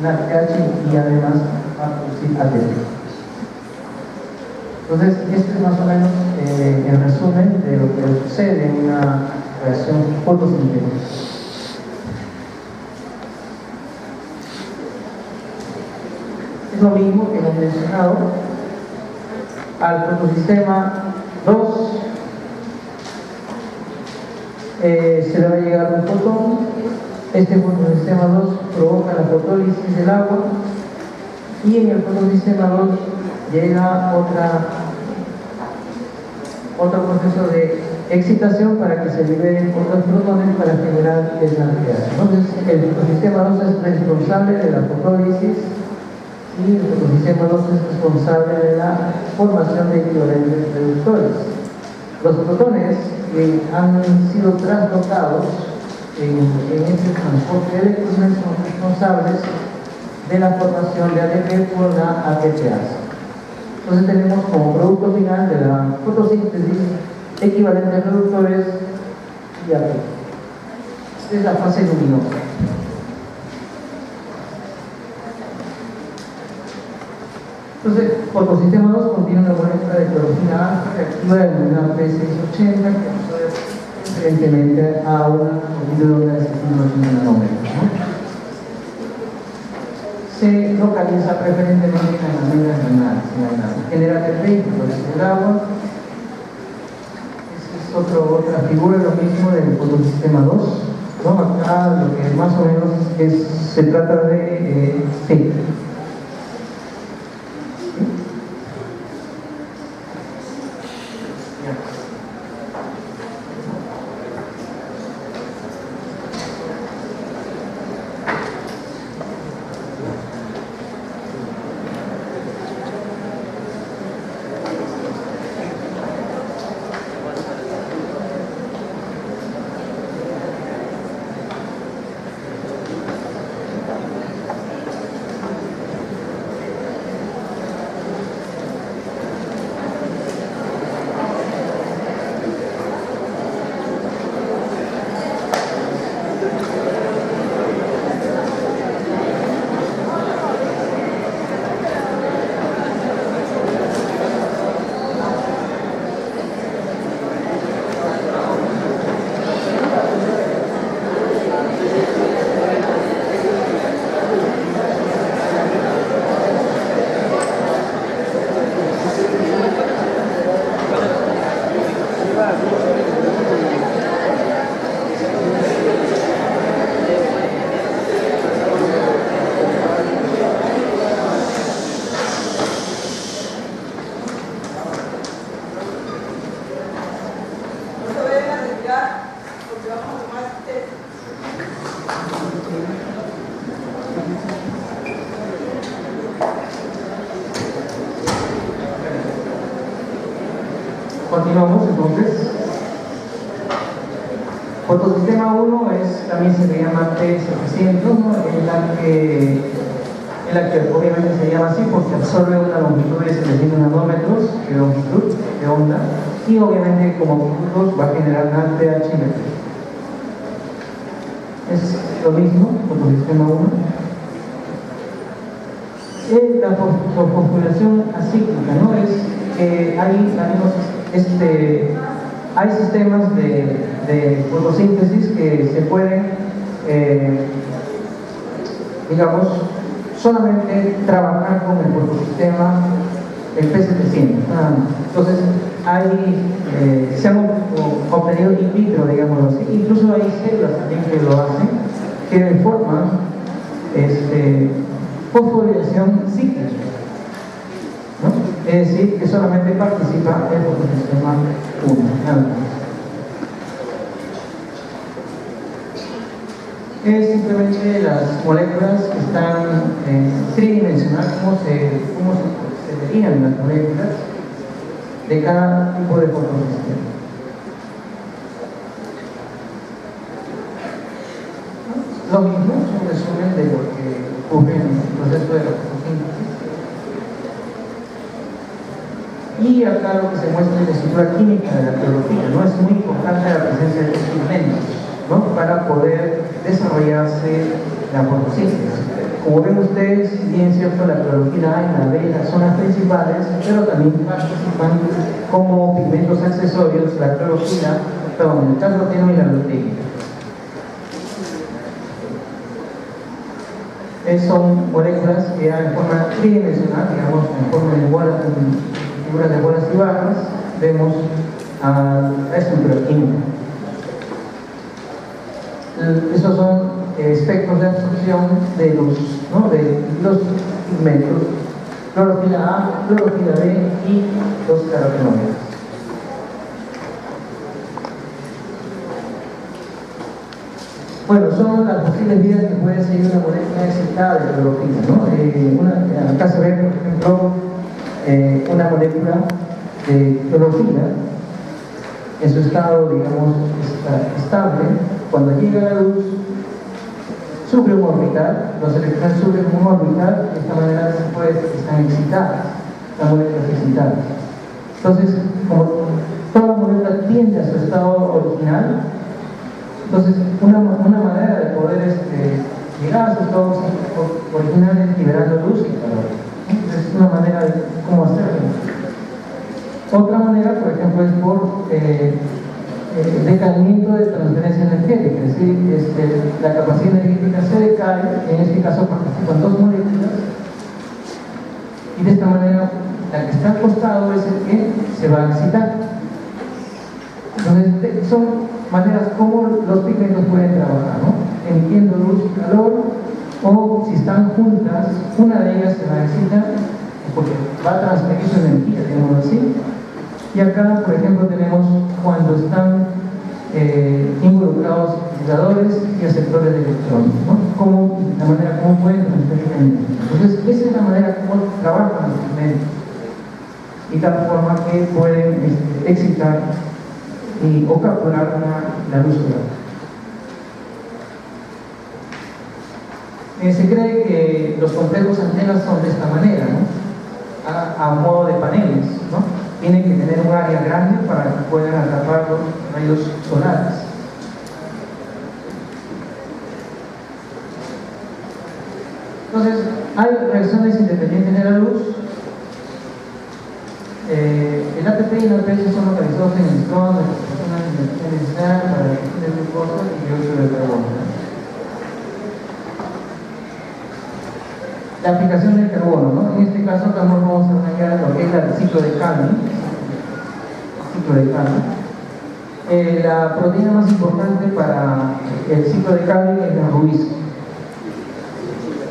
NADPH y además va a producir ATP. Entonces, esto es más o menos el resumen de lo que sucede en una reacción fotosintética. Es lo mismo que hemos mencionado. Al fotosistema 2 se le va a llegar un fotón. Este fotosistema 2 provoca la fotólisis del agua y en el fotosistema 2 llega otro proceso de excitación para que se liberen otros protones para generar el NADPH. Entonces, el fotosistema 2 es responsable de la fotólisis y el fotosistema 2 es responsable de la formación de equivalentes reductores. Los protones que han sido traslocados en este transporte de electrones son responsables de la formación de ATP por la ATPasa. Entonces tenemos como producto final de la fotosíntesis equivalentes reductores y ATP. Esta es la fase luminosa. Entonces, fotosistema 2 contiene una molécula de clorofila alfa reactiva denominada P680 que absorbe preferentemente a una hidrógeno de 680 nanómetros. Se localiza preferentemente en las membranas renales. Genera ATP y fotosíntesis del agua. Esta es otra figura, lo mismo del fotosistema 2. ¿No? Acá lo que más o menos se trata de sí. Continuamos entonces. Fotosistema 1 también se le llama T700, ¿no? en la que obviamente se llama así porque absorbe una longitud de 700 nanómetros de longitud de onda y obviamente como productos va a generar NADPH invertido. Es lo mismo, fotosistema 1. La fosforilación acíclica, ¿no? Es que hay sistemas de fotosíntesis que se pueden, digamos, solamente trabajar con el fotosistema el P700, nada más. Entonces, se han obtenido in vitro, digámoslo así. Incluso hay células también que lo hacen, que forman fosforilación cíclica, ¿no? Es decir, que solamente participa el fotosistema 1, nada más. Es simplemente las moléculas que están tridimensionales, cómo se verían las moléculas de cada tipo de fotosistema. Lo mismo es un resumen de lo que ocurre en el proceso de la fotosíntesis. Y acá lo que se muestra es la estructura química de la clorofila, ¿no? Es muy importante la presencia de estos pigmentos, ¿no? Para poder desarrollarse la fotosíntesis. como ven ustedes, si bien es cierto, la clorofila A y la B son las principales, pero también participan como pigmentos accesorios la clorofila, perdón, el caroteno y la luteína. Son moléculas que en forma tridimensional, digamos, en forma de bolas, en figuras de bolas y barras, vemos la estructura química. Estos son espectros de absorción de los pigmentos, clorofila A, clorofila B y los carotenoides. Bueno, son las posibles vías que puede seguir una molécula excitada de clorofila, ¿no? Acá se ve, por ejemplo, una molécula de clorofila en su estado, digamos, estable. Cuando llega a la luz, sufre un orbital, los electrones sufren un orbital, de esta manera están excitadas, las moléculas excitadas. Entonces, como toda molécula tiende a su estado original, entonces una manera de poder llegar a su estado original es liberando luz y calor. Es una manera de cómo hacerlo. Otra manera, por ejemplo, es por decaimiento de transferencia energética, es decir, la capacidad energética se decae, en este caso participan dos moléculas, y de esta manera la que está al costado es el que se va a excitar. Entonces, son maneras como los pigmentos pueden trabajar, ¿no? Emitiendo luz y calor, o si están juntas, una de ellas se va a excitar, porque va a transferir su energía, digamos así. Y acá, por ejemplo, tenemos cuando están involucrados iones y aceptores de electrones, ¿no? La manera como pueden transferir energía. Entonces, esa es la manera como trabajan los pigmentos, y tal forma que pueden excitar o capturar la luz solar. Se cree que los complejos antenas son de esta manera, ¿no? A modo de paneles, ¿no? Tienen que tener un área grande para que puedan atrapar los rayos solares. Entonces, hay reacciones independientes de la luz. El ATP y el ATP son localizados en el estómago de las personas necesidad para la digestión de glucosa y dióxido de carbono. La aplicación del carbono, ¿no? En este caso también vamos a analizar lo que es el ciclo de Calvin. La proteína más importante para el ciclo de Calvin es la rubisco.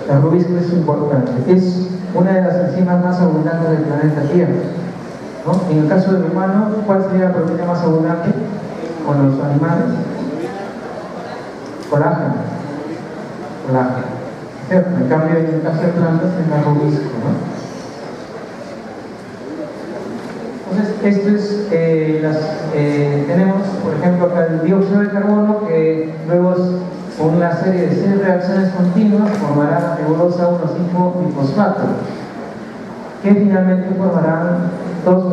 La rubisco es importante, es una de las enzimas más abundantes del planeta Tierra, ¿no? En el caso del humano, ¿cuál sería la proteína más abundante? Con los animales, colágeno. ¿Cierto? En cambio, en el caso de plantas es la rubisco, ¿no? Entonces, tenemos, por ejemplo, acá el dióxido de carbono, que luego con una serie de 6 reacciones continuas formará nebulosa 1,5-bifosfato, que finalmente formarán 2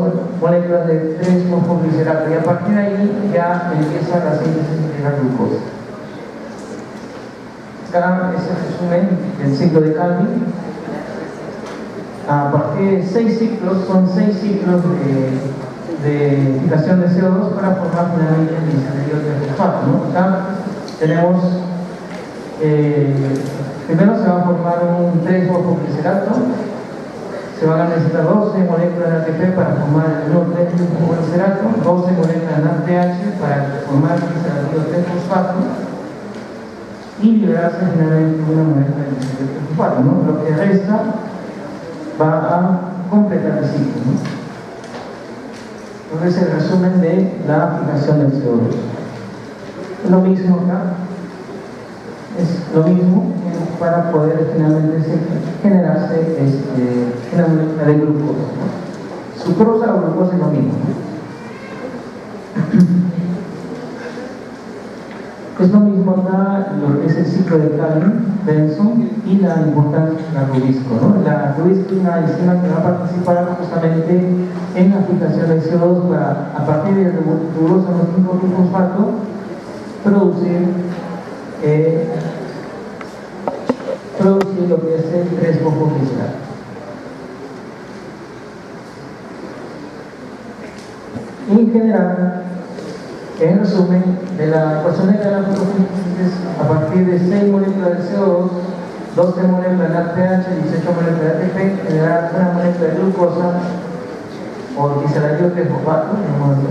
moléculas de 3-fosfoglicerato, y a partir de ahí ya empieza la síntesis de la glucosa. Acá es el resumen del ciclo de Calvin. A partir de 6 ciclos, son 6 ciclos de fijación de CO2 para formar finalmente el disanerio de fosfato, ¿no? Acá tenemos, primero se va a formar un 3-fosfoglicerato, se van a necesitar 12 moléculas de ATP para formar el 1,3-fosfoglicerato, 12 moléculas de NADPH para formar el disanerio de fosfato, y liberarse finalmente una molécula de disanerio de fosfato, ¿no? Lo que resta va a completar el ciclo, ¿no? Entonces, el resumen de la aplicación del CO2. Lo mismo acá, es lo mismo para poder finalmente generarse una molécula de glucosa, ¿no? Sucrosa o glucosa es lo mismo, ¿no? Es lo mismo acá lo que es el ciclo de Calvin, Benson, y la importancia de la rubisco, ¿no? La rubisco es una enzima que va a participar justamente en la aplicación del CO2 para, a partir de glucosa 1,5-bifosfato, producir producir lo que es el crespo fociscal. En general, en resumen, de la ecuación de la fotosíntesis, a partir de 6 moléculas de CO2, 12 moléculas de NADPH, 18 moléculas de ATP, generar una molécula de glucosa o quisalario de fosfato,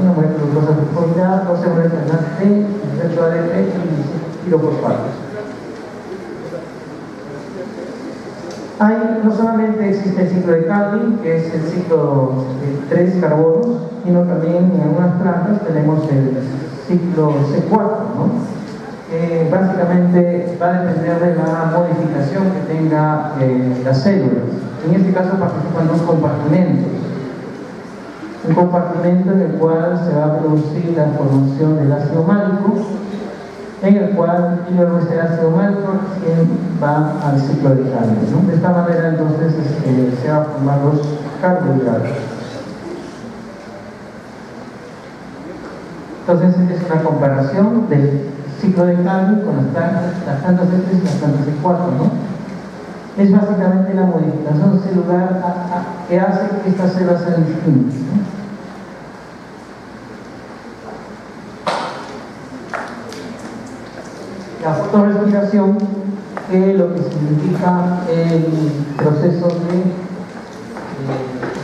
una molécula de glucosa fosforida, 12 moléculas de NADP, 18 ADP y pirofosfatos. No solamente existe el ciclo de Calvin, que es el ciclo de 3 carbonos, sino también en algunas plantas tenemos el ciclo C4, ¿no? Que básicamente va a depender de la modificación que tenga las células. En este caso participan dos compartimentos. Un compartimento en el cual se va a producir la formación del ácido málico, en el cual luego este ácido málico va al ciclo de Calvin, ¿no? De esta manera entonces se van a formar los carbohidratos. Entonces es una comparación del ciclo de Calvin con las plantas de 3 y las plantas de 4, ¿no? Es básicamente la modificación celular que hace que estas células sean distintas, ¿no? La fotorrespiración, que lo que significa el proceso de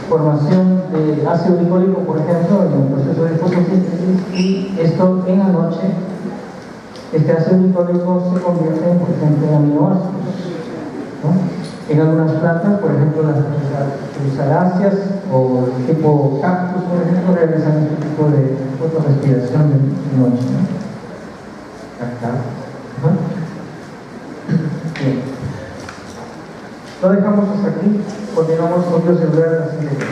formación de ácido glicólico, por ejemplo, en el proceso de fotosíntesis, y esto en la noche, este ácido glicólico se convierte, por ejemplo, en aminoácidos, ¿no? En algunas plantas, por ejemplo, las cruzaláceas o el tipo cactus, por ejemplo, realizan este tipo de fotorrespiración de noche, ¿no? Acá. Bien. Lo dejamos hasta aquí, continuamos con otro celular en la siguiente.